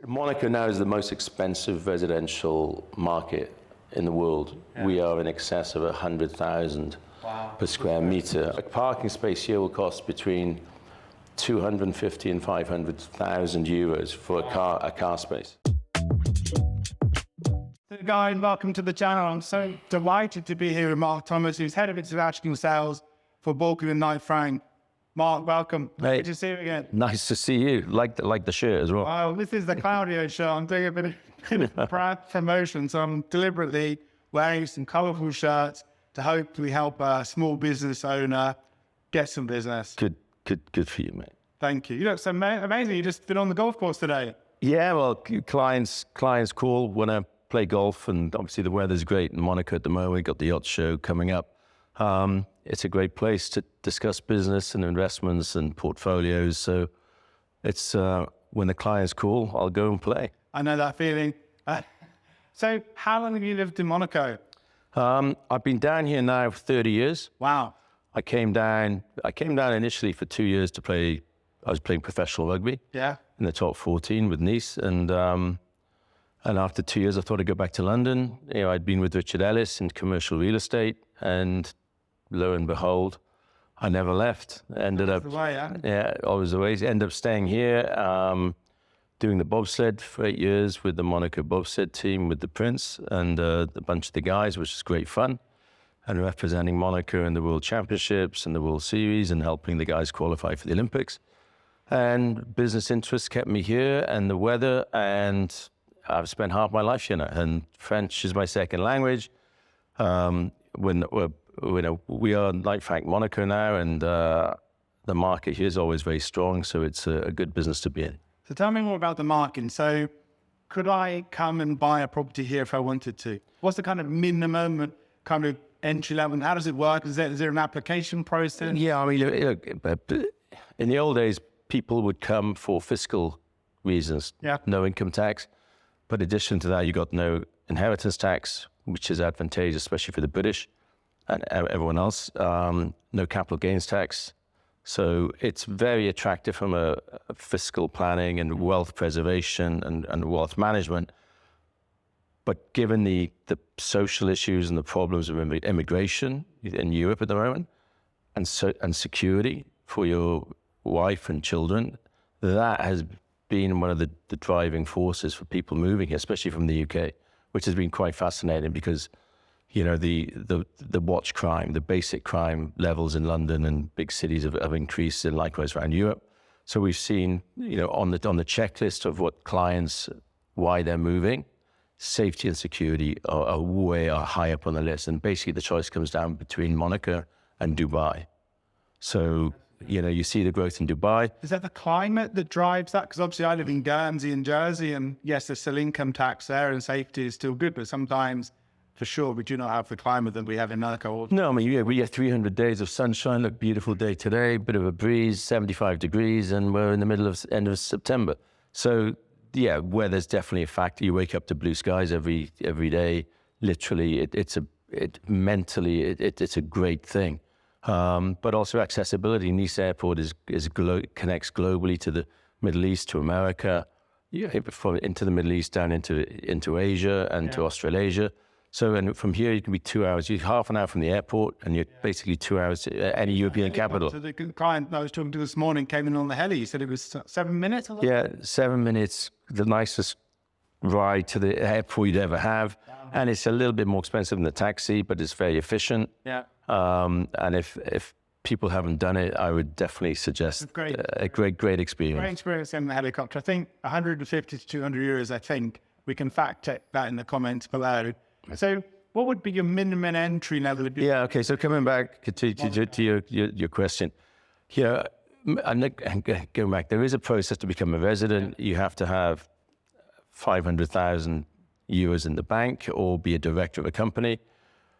Monaco now is the most expensive residential market in the world. Yeah. We are in excess of 100,000 per square meter. A parking space here will cost between 250 and 500,000 euros for a car space. Guy, welcome to the channel. I'm so delighted to be here with Mark Thomas, who's head of international sales for Balkan and Knight Frank. Mark, welcome. Hey, good to see you again. Nice to see you. Like the shirt as well. Wow, this is the Claudio show. I'm doing a bit of brand promotion, so I'm deliberately wearing some colourful shirts to hopefully help a small business owner get some business. Good for you, mate. Thank you. You look so amazing. You just been on the golf course today. Yeah, well, clients call when I play golf, and obviously the weather's great in Monaco at the moment. We've got the yacht show coming up. It's a great place to discuss business and investments and portfolios. So it's when the clients call, I'll go and play. I know that feeling. So how long have you lived in Monaco? I've been down here now for 30 years. Wow. I came down initially for 2 years to play. I was playing professional rugby. Yeah. In the top 14 with Nice, and after 2 years, I thought I'd go back to London. You know, I'd been with Richard Ellis in commercial real estate, and lo and behold, I never left. Ended up, always the way. Ended up staying here, doing the bobsled for 8 years with the Monaco bobsled team with the Prince and a bunch of the guys, which is great fun, and representing Monaco in the World Championships and the World Series and helping the guys qualify for the Olympics. And business interests kept me here, and the weather, and I've spent half my life here now, and French is my second language. We are Knight Frank Monaco now, and the market here is always very strong, so it's a good business to be in. So tell me more about the market. So could I come and buy a property here if I wanted to? What's the kind of minimum kind of entry level, and how does it work? Is there an application process? Yeah, I mean, in the old days, people would come for fiscal reasons, no income tax. But in addition to that, you got no inheritance tax, which is advantageous, especially for the British and everyone else. No capital gains tax. So it's very attractive from a fiscal planning and wealth preservation and wealth management. But given the social issues and the problems of immigration in Europe at the moment, and security for your wife and children, that has been one of the driving forces for people moving here, especially from the UK, which has been quite fascinating because, you know, the watch crime, the basic crime levels in London and big cities have increased, and likewise around Europe. So we've seen, you know, on the checklist of what clients, why they're moving, safety and security are way high up on the list. And basically the choice comes down between Monaco and Dubai. So, you know, you see the growth in Dubai. Is that the climate that drives that? Because obviously I live in Guernsey and Jersey, and yes, there's still income tax there and safety is still good, but sometimes, for sure, we do not have the climate that we have in Monaco. No, I mean, we have 300 days of sunshine. Look, beautiful day today, bit of a breeze, 75 degrees, and we're in the end of September. So, yeah, weather's definitely a factor. You wake up to blue skies every day. Literally, it's a great thing. But also accessibility. Nice Airport connects globally to the Middle East, to America, into the Middle East, down into Asia and to Australasia. So, and from here you can be 2 hours. You're half an hour from the airport, and you're basically 2 hours to any European capital. So the client I was talking to this morning came in on the heli. He said it was 7 minutes. Yeah, 7 minutes. The nicest ride to the airport you'd ever have, and it's a little bit more expensive than the taxi, but it's very efficient. Yeah. And if people haven't done it, I would definitely suggest a great experience. Great experience in the helicopter. I think 150 to 200 euros, I think. We can fact check that in the comments below. So what would be your minimum entry level? Yeah, okay, so coming back to your question. Yeah, I'm going back. There is a process to become a resident. You have to have 500,000 euros in the bank or be a director of a company.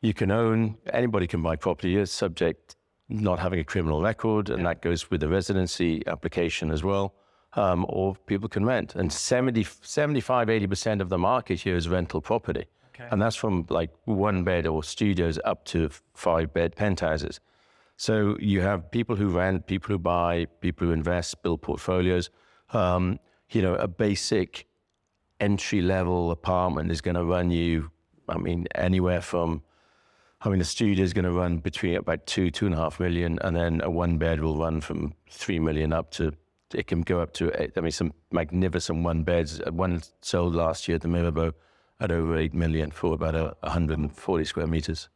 You can own, anybody can buy property here, subject not having a criminal record, and that goes with the residency application as well, or people can rent. And 75-80% of the market here is rental property. Okay. And that's from like 1 bed or studios up to 5 bed penthouses. So you have people who rent, people who buy, people who invest, build portfolios. A basic entry-level apartment is going to run you, I mean, anywhere from, the studio is going to run between about 2.5 million, and then a one bed will run from 3 million up to, it can go up to, some magnificent one beds. One sold last year at the Mirabeau at over 8 million for about 140 square meters.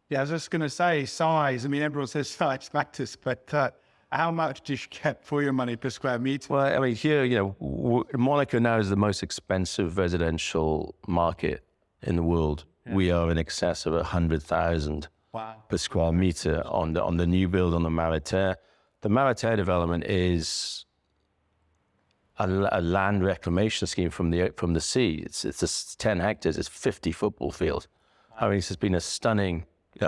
Yeah, I was just going to say size. I mean, everyone says size matters, but how much do you get for your money per square meter? Well, I mean, here, Monaco now is the most expensive residential market in the world. Yeah. We are in excess of 100,000 per square meter on the new build on the Maritain. The Maritain development is a land reclamation scheme from the sea. It's 10 hectares. It's 50 football fields. I mean, it's been a stunning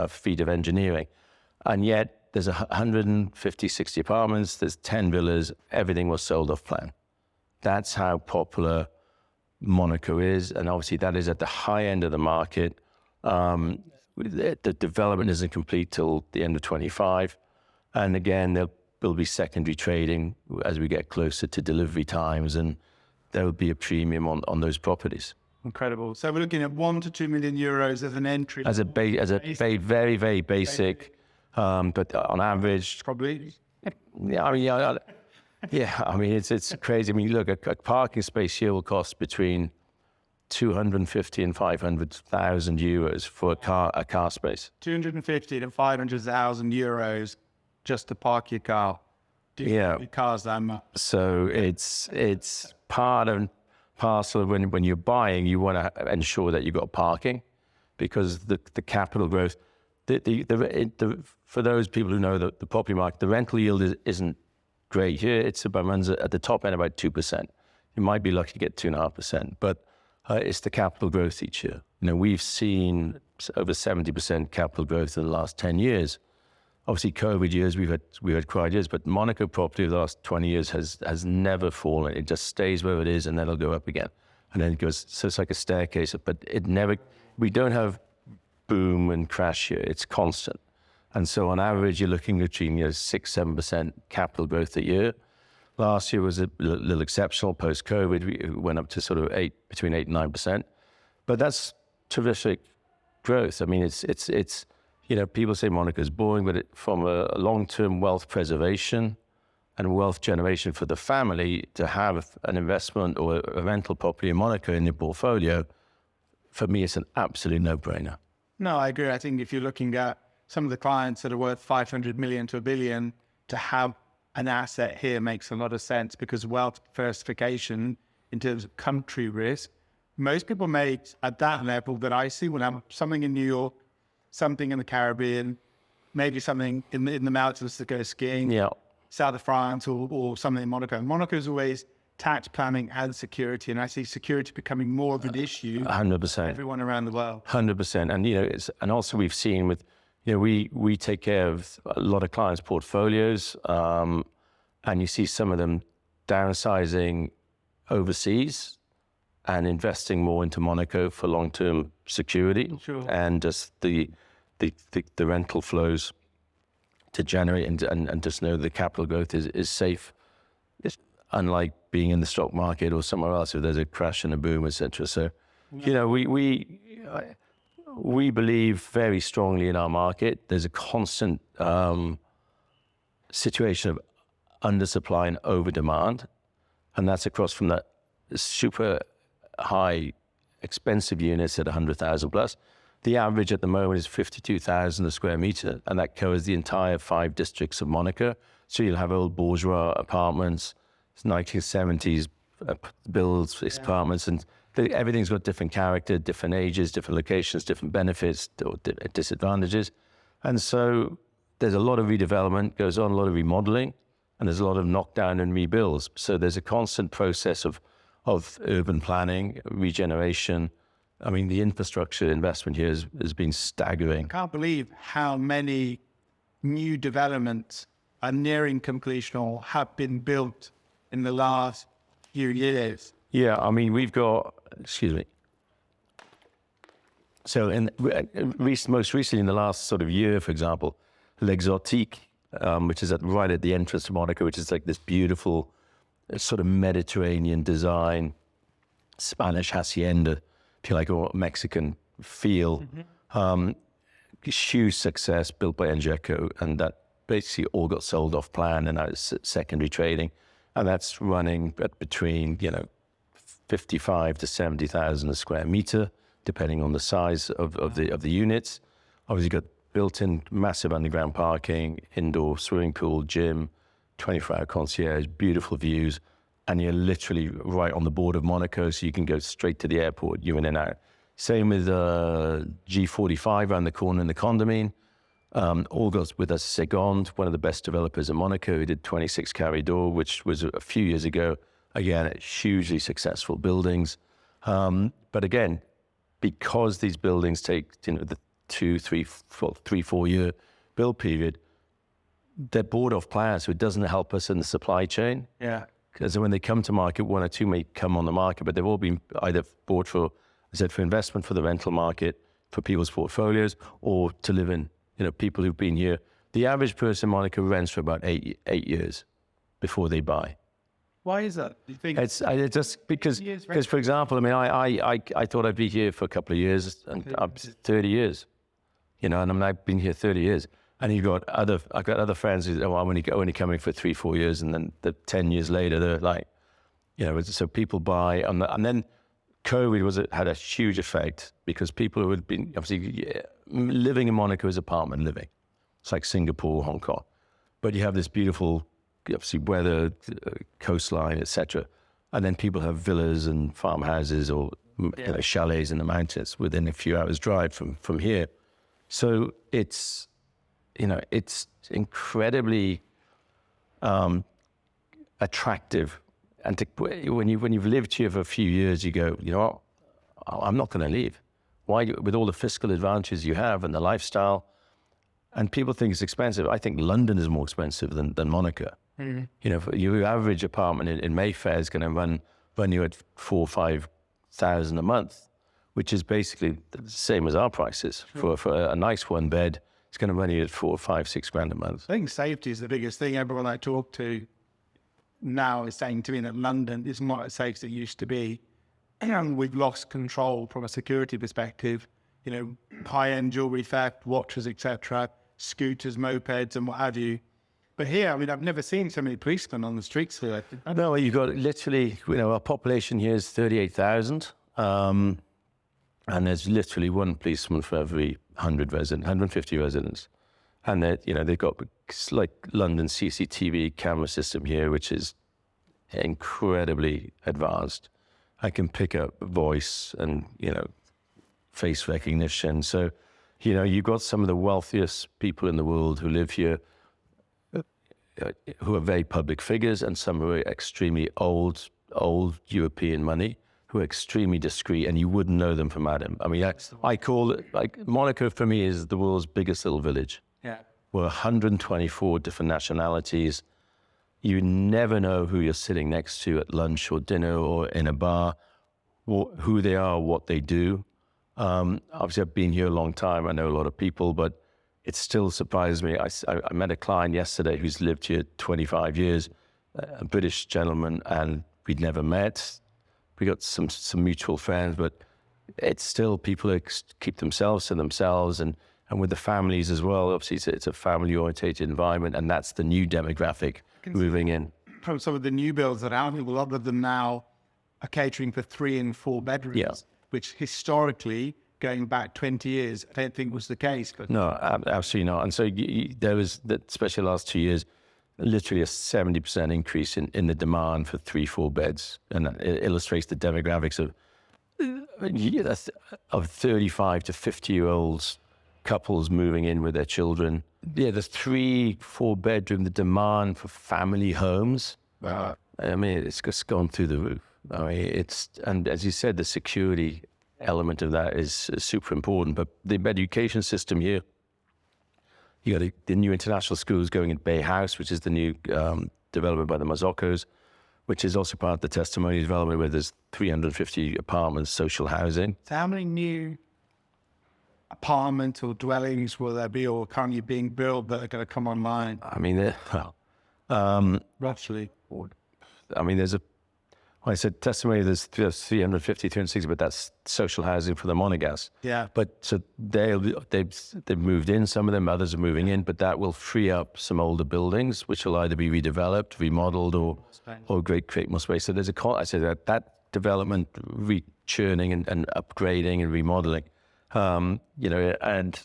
feat of engineering, and yet there's 150, 60 apartments, there's 10 villas, everything was sold off plan. That's how popular Monaco is, and obviously that is at the high end of the market. The development isn't complete till the end of 25, and again, there'll be secondary trading as we get closer to delivery times, and there will be a premium on those properties. Incredible. So we're looking at 1 to 2 million euros as an entry. As a very, very basic. But on average, probably. Yeah, I mean, it's crazy. I mean, look, a parking space here will cost between 250 and 500,000 euros for a car space. 250 to 500,000 euros just to park your car. Yeah, cars that much. So it's part and parcel of when you're buying, you want to ensure that you've got parking, because the capital growth. For those people who know the property market, the rental yield isn't great here. It's runs at the top end about 2%. You might be lucky to get 2.5%, but it's the capital growth each year. We've seen over 70% capital growth in the last 10 years. Obviously, COVID years we've had quiet years, but Monaco property over the last 20 years has never fallen. It just stays where it is, and then it'll go up again, and then it goes. So it's like a staircase, but it never. We don't have boom and crash here. It's constant. And so on average, you're looking between 6-7% capital growth a year. Last year was a little exceptional. Post-COVID, we went up to sort of between 8 and 9%. But that's terrific growth. I mean, it's people say Monaco is boring, but from a long-term wealth preservation and wealth generation for the family, to have an investment or a rental property in Monaco in your portfolio, for me, it's an absolute no-brainer. No, I agree. I think if you're looking at some of the clients that are worth 500 million to $1 billion, to have an asset here makes a lot of sense, because wealth diversification in terms of country risk, most people make at that level that I see will have something in New York, something in the Caribbean, maybe something in the mountains to go skiing, south of France or something in Monaco. Monaco is always tax planning and security, and I see security becoming more of an issue. 100%. Everyone around the world. 100%, and and also we've seen with, we take care of a lot of clients' portfolios, and you see some of them downsizing overseas and investing more into Monaco for long-term security. Sure. And just the rental flows to generate and just know the capital growth is safe. It's unlike being in the stock market or somewhere else if there's a crash and a boom, etc. So, we believe very strongly in our market. There's a constant situation of undersupply and over demand, and that's across from that super high expensive units at 100,000 plus. The average at the moment is 52,000 a square meter, and that covers the entire 5 districts of Monaco. So you'll have old bourgeois apartments, 1970s builds, apartments, and everything's got different character, different ages, different locations, different benefits or disadvantages. And so there's a lot of redevelopment goes on, a lot of remodeling, and there's a lot of knockdown and rebuilds. So there's a constant process of urban planning, regeneration. I mean, the infrastructure investment here has been staggering. I can't believe how many new developments are nearing completion or have been built in the last few years. Yeah, I mean, we've got, so most recently in the last sort of year, for example, L'Exotique, which is right at the entrance to Monaco, which is like this beautiful sort of Mediterranean design, Spanish hacienda, if you like, or Mexican feel. Huge success built by Engeco, and that basically all got sold off plan and now it's secondary trading. And that's running at between, 55 to 70,000 a square meter, depending on the size of the units. Obviously, you've got built-in massive underground parking, indoor swimming pool, gym, 24-hour concierge, beautiful views, and you're literally right on the border of Monaco, so you can go straight to the airport, you in and out. Same with G45 around the corner in the condominium. All goes with us, Segond, one of the best developers in Monaco, who did 26 Carré which was a few years ago. Again, hugely successful buildings. But again, because these buildings take the 3-4 year build period, they're bought off plans, so it doesn't help us in the supply chain. Yeah. Because when they come to market, one or two may come on the market, but they've all been either bought for, I said, for investment for the rental market, for people's portfolios, or to live in. People who've been here. The average person in Monaco rents for about eight years before they buy. Why is that? Do you think it's just because, for example, I thought I'd be here for a couple of years, and I'm 30 years, and I've been here 30 years. And I've got other friends who, I'm only coming for 3-4 years, and then 10 years later, they're like, so people buy, and then COVID had a huge effect because people who had been obviously living in Monaco is apartment living. It's like Singapore, Hong Kong, but you have this beautiful, obviously, weather, coastline, etc. And then people have villas and farmhouses or chalets in the mountains within a few hours drive from here. So it's incredibly attractive. And when you've lived here for a few years, you go, I'm not going to leave. Why? With all the fiscal advantages you have and the lifestyle, and people think it's expensive. I think London is more expensive than Monaco. Mm-hmm. Your average apartment in Mayfair is going to run you at 4,000 or 5,000 a month, which is basically the same as our prices. Sure. For a nice one bed, it's going to run you at 4, 5, 6 grand a month. I think safety is the biggest thing. Everyone I talk to now is saying to me that London is not as safe as it used to be. And we've lost control from a security perspective, high-end jewelry theft, watches, etc., scooters, mopeds, and what have you. But here, I've never seen so many policemen on the streets here. No, you've got literally, our population here is 38,000. And there's literally one policeman for every 150 residents. And they've got like London CCTV camera system here, which is incredibly advanced. I can pick up voice and, face recognition. So, you've got some of the wealthiest people in the world who live here, who are very public figures, and some who are extremely old European money, who are extremely discreet, and you wouldn't know them from Adam. I call it, like, Monaco for me is the world's biggest little village. Yeah. We're 124 different nationalities. You never know who you're sitting next to at lunch or dinner or in a bar, or who they are, what they do. Obviously, I've been here a long time. I know a lot of people, but it still surprises me. I met a client yesterday who's lived here 25 years, a British gentleman, and we'd never met. We got some mutual friends, but it's still people keep themselves to themselves, and with the families as well. Obviously, it's a family-orientated environment, and that's the new demographic moving in. From some of the new builds that are out, a lot of them now are catering for 3 and 4 bedrooms, which historically, going back 20 years, I don't think was the case. But no, absolutely not. And so there was, especially the last 2 years, literally a 70% increase in the demand for 3-4 beds. And it illustrates the demographics of 35 to 50-year-olds, couples moving in with their children. Yeah, the 3-4 bedroom, the demand for family homes. It's just gone through the roof. And as you said, the security element of that is super important. But the education system here, you got the new international schools going at Bay House, which is the new development by the Mazzocco's, which is also part of the testimony development where there's 350 apartments, social housing. So how many new apartments or dwellings will there be or currently being built that are going to come online? Roughly. There's I said testimony, there's 350, 360, but that's social housing for the Monegas. Yeah. But so they've moved in, some of them, others are moving in, but that will free up some older buildings, which will either be redeveloped, remodeled, or create more space. So there's I say that development, churning and upgrading and remodeling, and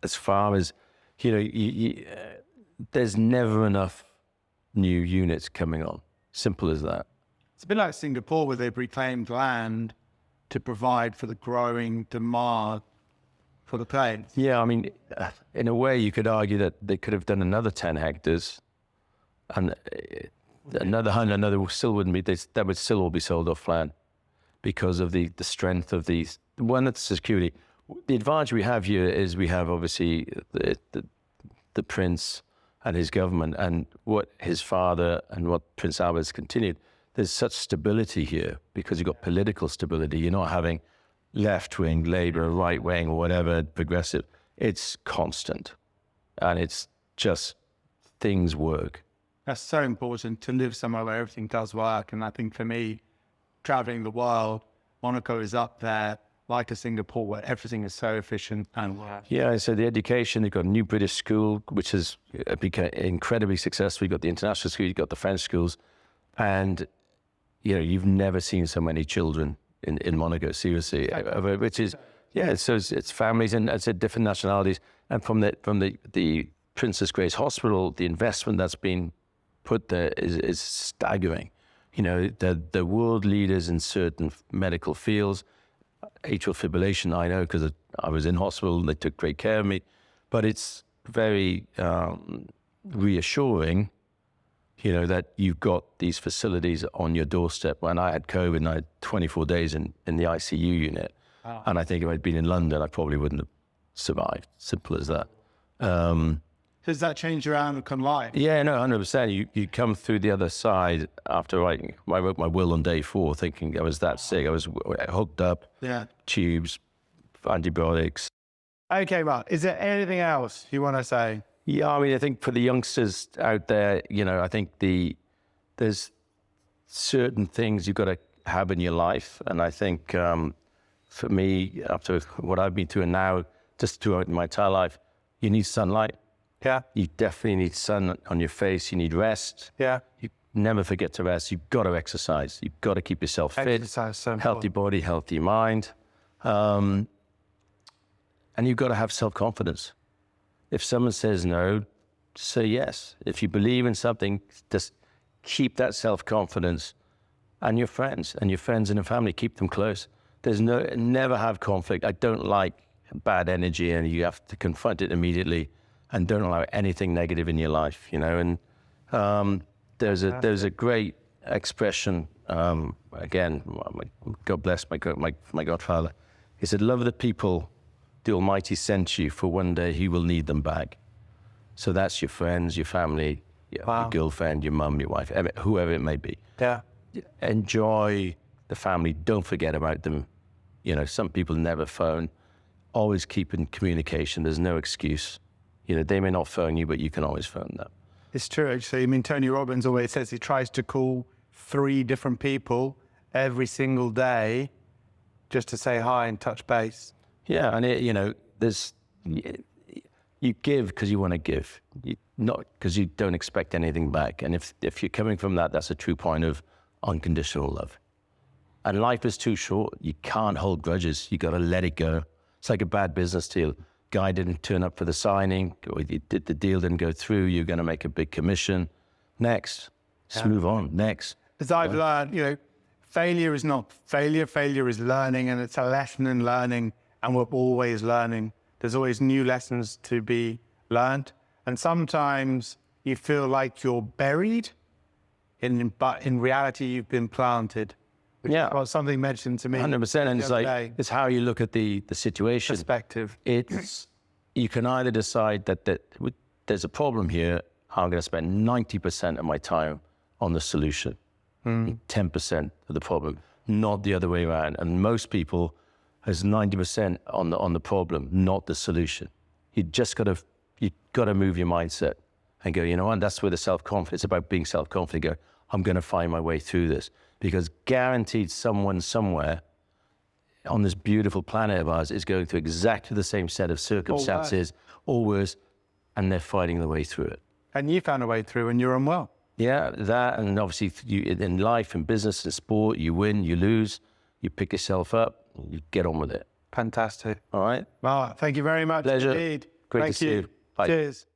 as far as, there's never enough new units coming on. Simple as that. It's a bit like Singapore, where they've reclaimed land to provide for the growing demand for the planes. Yeah, I mean, in a way, you could argue that they could have done another 10 hectares, and another 100, still wouldn't be. That would still all be sold off land because of the strength of these. One, that's security. The advantage we have here is we have obviously the prince and his government, and what his father and what Prince Albert's continued. There's such stability here because you've got political stability. You're not having left-wing, Labour, right-wing, or whatever, progressive. It's constant. And it's just, things work. That's so important, to live somewhere where everything does work. And I think for me, traveling the world, Monaco is up there, like a Singapore, where everything is so efficient and works. Yeah, so the education, you've got a new British school, which has become incredibly successful. You've got the international school, you've got the French schools, and you've never seen so many children in Monaco, seriously, which is, so it's families and I said different nationalities. And from the Princess Grace Hospital, the investment that's been put there is staggering. The world leaders in certain medical fields. Atrial fibrillation, I know, because I was in hospital and they took great care of me. But it's very reassuring, that you've got these facilities on your doorstep. When I had COVID, and I had 24 days in the ICU unit. Wow. And I think if I'd been in London, I probably wouldn't have survived. Simple as that. Does that change your outlook on life? Yeah, no, 100%. You come through the other side after writing. I wrote my will on day 4, thinking I was that sick. I was hooked up, tubes, antibiotics. Okay, Mark, is there anything else you want to say? Yeah, I mean, I think for the youngsters out there, I think there's certain things you've got to have in your life. And I think for me, after what I've been through and now, just throughout my entire life, you need sunlight. Yeah. You definitely need sun on your face. You need rest. Yeah. You never forget to rest. You've got to exercise. You've got to keep yourself fit. Exercise, so healthy body, healthy mind. And you've got to have self-confidence. If someone says no, say yes. If you believe in something, just keep that self-confidence. And your friends and your family, keep them close. Never have conflict. I don't like bad energy, and you have to confront it immediately. And don't allow anything negative in your life, And there's a great expression. Again, God bless my godfather. He said, "Love the people the Almighty sent you, for one day He will need them back." So that's your friends, your family, your girlfriend, your mum, your wife, whoever it may be. Yeah. Enjoy the family. Don't forget about them. Some people never phone. Always keep in communication. There's no excuse. They may not phone you, but you can always phone them. It's true, actually. I mean, Tony Robbins always says he tries to call 3 different people every single day just to say hi and touch base. Yeah, and you give because you want to give, not because you don't expect anything back. And if you're coming from that, that's a true point of unconditional love. And life is too short. You can't hold grudges. You got to let it go. It's like a bad business deal. Guy didn't turn up for the signing, or the deal didn't go through, you're going to make a big commission. Next. Just move on. Next. As I've learned, failure is not failure. Failure is learning, and it's a lesson in learning, and we're always learning. There's always new lessons to be learned. And sometimes you feel like you're buried, but in reality, you've been planted. Yeah. Well, something mentioned to me. 100%. And it's how you look at the situation. Perspective. You can either decide that there's a problem here. I'm going to spend 90% of my time on the solution, 10% of the problem, not the other way around. And most people has 90% on the problem, not the solution. You got to move your mindset and go, and that's where the self-confidence, it's about being self-confident. Go, I'm going to find my way through this. because guaranteed someone somewhere on this beautiful planet of ours is going through exactly the same set of circumstances or worse, and they're fighting their way through it. And you found a way through and you're unwell. Yeah, that, and obviously in life, in business, in sport, you win, you lose, you pick yourself up, you get on with it. Fantastic. All right? Well, thank you very much. Pleasure. Indeed. Great Thank to see you. Bye. Cheers.